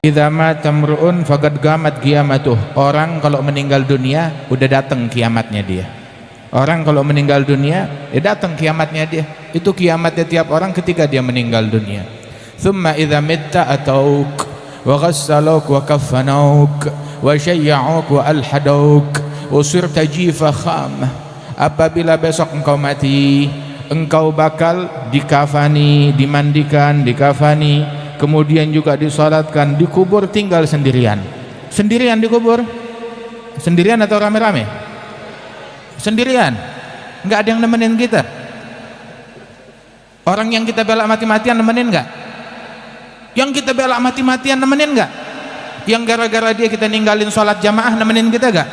Idza mata mru'un faqad qamat qiyamatuh. Orang kalau meninggal dunia udah datang kiamatnya dia. Orang kalau meninggal dunia ya datang kiamatnya dia. Itu kiamatnya tiap orang ketika dia meninggal dunia. Tsumma idza mitta atauk wa ghassaluk wa kaffanauk wa syayya'uk wa alhadauk wa sirta jifa kham. Apabila besok engkau mati, engkau bakal dikafani, dimandikan, dikafani, kemudian juga disolatkan, dikubur, tinggal sendirian. Sendirian dikubur? Sendirian atau rame-rame? Sendirian. Nggak ada yang nemenin kita. Orang yang kita bela mati-matian nemenin nggak? Yang kita bela mati-matian nemenin nggak? Yang gara-gara dia kita ninggalin sholat jamaah nemenin kita nggak?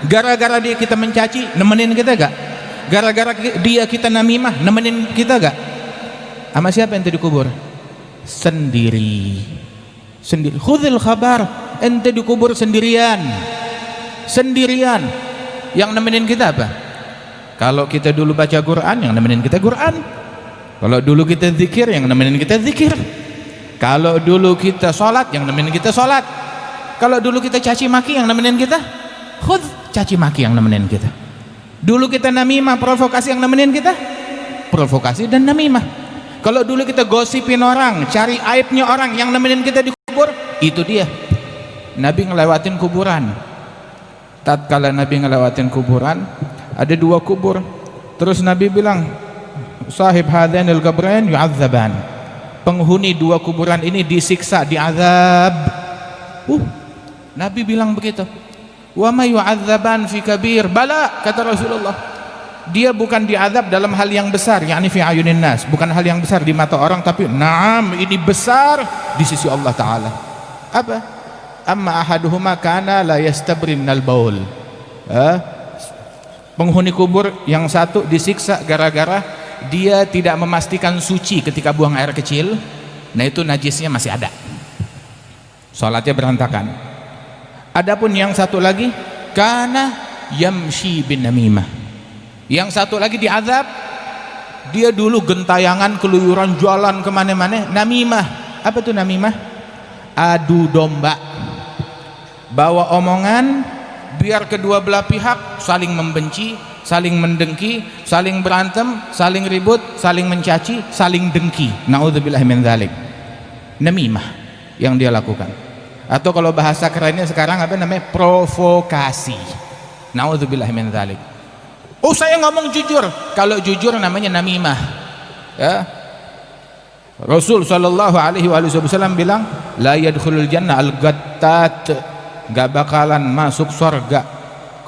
Gara-gara dia kita mencaci nemenin kita nggak? Gara-gara dia kita namimah nemenin kita nggak? Sama siapa ente dikubur? Sendiri. Sendiri. Khudzil khabar, ente dikubur sendirian. Sendirian. Yang nemenin kita apa? Kalau kita dulu baca Quran, yang nemenin kita Quran. Kalau dulu kita zikir, yang nemenin kita zikir. Kalau dulu kita sholat, yang nemenin kita sholat. Kalau dulu kita caci maki, yang nemenin kita khudz, caci maki yang nemenin kita. Dulu kita namimah, provokasi, yang nemenin kita provokasi dan namimah. Kalau dulu kita gosipin orang, cari aibnya orang, yang nemenin kita dikubur, itu dia. Nabi ngelewatin kuburan. Tatkala Nabi ngelewatin kuburan, ada dua kubur. Terus Nabi bilang, sahib hadainil qabrain yu'adzaban. Penghuni dua kuburan ini disiksa, diazab. Nabi bilang begitu. Wa ma yu'adzaban fi kabir. Bala, kata Rasulullah. Dia bukan diazab dalam hal yang besar, yakni fi ayunin nas, bukan hal yang besar di mata orang, tapi na'am, ini besar di sisi Allah taala. Apa? Amma ahaduhuma kana la yastabri minal baul. Penghuni kubur yang satu disiksa gara-gara dia tidak memastikan suci ketika buang air kecil. Nah itu najisnya masih ada, salatnya berantakan. Adapun yang satu lagi kana yamshi bin namimah. Yang satu lagi diazab, dia dulu gentayangan keluyuran jualan kemana-mana, namimah. Apa itu namimah? Adu domba, bawa omongan biar kedua belah pihak saling membenci, saling mendengki, saling berantem, saling ribut, saling mencaci, saling dengki. Na'udzubillah min dzalik. Namimah yang dia lakukan. Atau kalau bahasa kerennya sekarang apa namanya? Provokasi. Na'udzubillah min dzalik. Oh, saya ngomong jujur. Kalau jujur namanya namimah. Ya. Rasul sallallahu alaihi wasallam bilang, la yadkhulul jannah al-gattat. Gak bakalan masuk surga.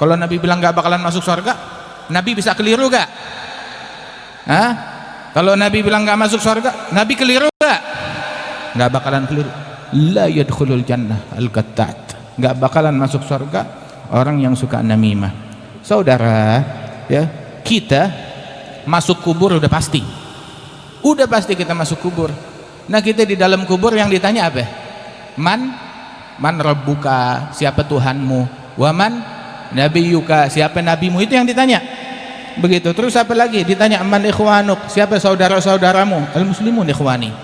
Kalau Nabi bilang gak bakalan masuk surga, Nabi bisa keliru gak? Hah? Kalau Nabi bilang gak masuk surga, Nabi keliru gak? Gak bakalan keliru. La yadkhulul jannah al-gattat. Gak bakalan masuk surga orang yang suka namimah. Saudara, ya, kita masuk kubur udah pasti. Udah pasti kita masuk kubur. Nah, kita di dalam kubur yang ditanya apa? Man rabbuka, siapa Tuhanmu? Waman nabiyuka, siapa nabimu? Itu yang ditanya. Begitu. Terus apa lagi? Ditanya man ikhwanuk, siapa saudara-saudaramu? Al muslimun ikhwani.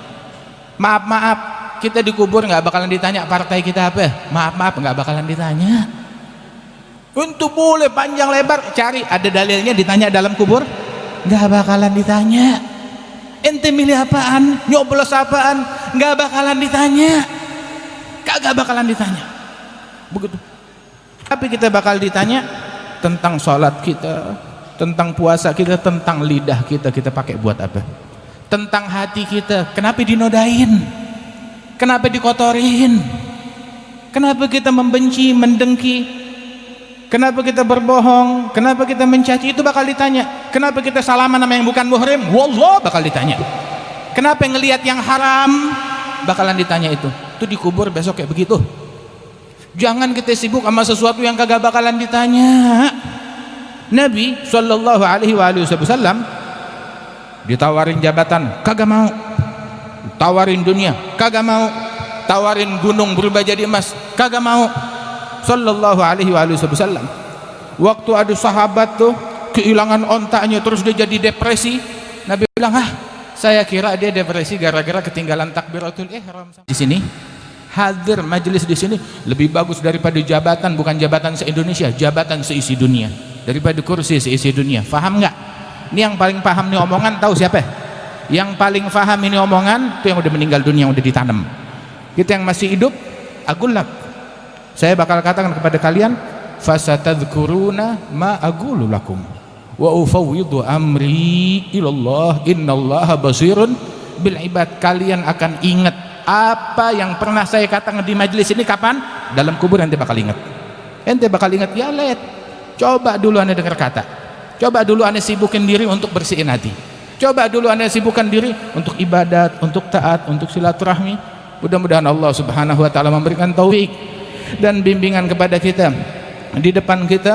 Maaf, kita di kubur nggak bakalan ditanya partai kita apa. Maaf, nggak bakalan ditanya. Untuk boleh panjang lebar cari ada dalilnya, ditanya dalam kubur nggak bakalan ditanya. Ente milih apaan, nyoblos apaan, nggak bakalan ditanya. Kagak bakalan ditanya. Begitu. Tapi kita bakal ditanya tentang sholat kita, tentang puasa kita, tentang lidah kita pakai buat apa, tentang hati kita, kenapa dinodain, kenapa dikotorin, kenapa kita membenci, mendengki, kenapa kita berbohong, kenapa kita mencaci, itu bakal ditanya. Kenapa kita salaman sama yang bukan muhrim, wallah, bakal ditanya. Kenapa ngelihat yang haram, bakalan ditanya. Itu di kubur besok kayak begitu. Jangan kita sibuk sama sesuatu yang kagak bakalan ditanya. Nabi sallallahu alaihi wasallam ditawarin jabatan, kagak mau. Tawarin dunia, kagak mau. Tawarin gunung berubah jadi emas, kagak mau. Sallallahu alaihi wasallam. Waktu ada sahabat tuh kehilangan ontaknya, terus dia jadi depresi. Nabi bilang, saya kira dia depresi gara-gara ketinggalan takbiratul ihram. Di sini hadir majelis di sini lebih bagus daripada jabatan, bukan jabatan se-Indonesia, jabatan seisi dunia, daripada kursi seisi dunia. Faham nggak? Ini yang paling paham nih omongan, tahu siapa? Yang paling paham ini omongan itu yang udah meninggal dunia, yang udah ditanam. Kita yang masih hidup, agullak, saya bakal katakan kepada kalian, fasatadhkuruna ma aqulu lakum wa ufawwidu amri ilallah innallaha basirun bil ibad. Kalian akan ingat apa yang pernah saya katakan di majelis ini. Kapan? Dalam kubur ente bakal ingat. Ente bakal ingat, ya let, coba dulu anda dengar kata, coba dulu anda sibukin diri untuk bersihin hati, coba dulu anda sibukkan diri untuk ibadat, untuk taat, untuk silaturahmi. Mudah-mudahan Allah subhanahu wa ta'ala memberikan taufik dan bimbingan kepada kita. Di depan kita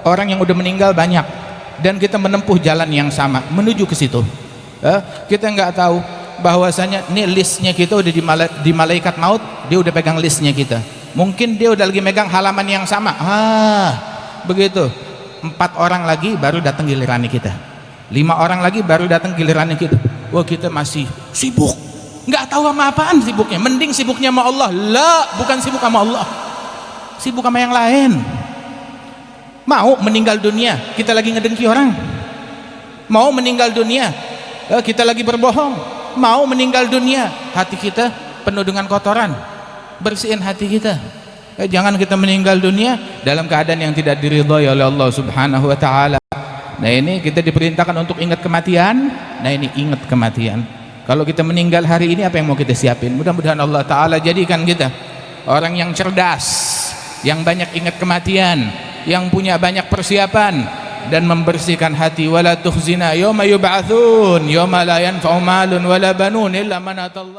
orang yang udah meninggal banyak, dan kita menempuh jalan yang sama menuju ke situ. Kita nggak tahu bahwasanya ini listnya kita udah di malaikat maut, dia udah pegang listnya kita. Mungkin dia udah lagi megang halaman yang sama. Begitu 4 orang lagi baru datang gilirannya kita, 5 orang lagi baru datang gilirannya kita. Wah, kita masih sibuk, nggak tahu sama apaan sibuknya. Mending sibuknya sama Allah. Lah, bukan sibuk sama Allah, sibuk sama yang lain. Mau meninggal dunia, kita lagi ngedengki orang. Mau meninggal dunia, kita lagi berbohong. Mau meninggal dunia, hati kita penuh dengan kotoran. Bersihin hati kita. Jangan kita meninggal dunia dalam keadaan yang tidak diridhai oleh Allah subhanahu wa ta'ala. Nah, ini kita diperintahkan untuk ingat kematian. Nah, ini ingat kematian. Kalau kita meninggal hari ini, apa yang mau kita siapin? Mudah-mudahan Allah ta'ala jadikan kita orang yang cerdas, yang banyak ingat kematian, yang punya banyak persiapan, dan membersihkan hati. Wala tukhzina yawma yub'atsun yawma la yanfa'u malun wala banun illa man atallah.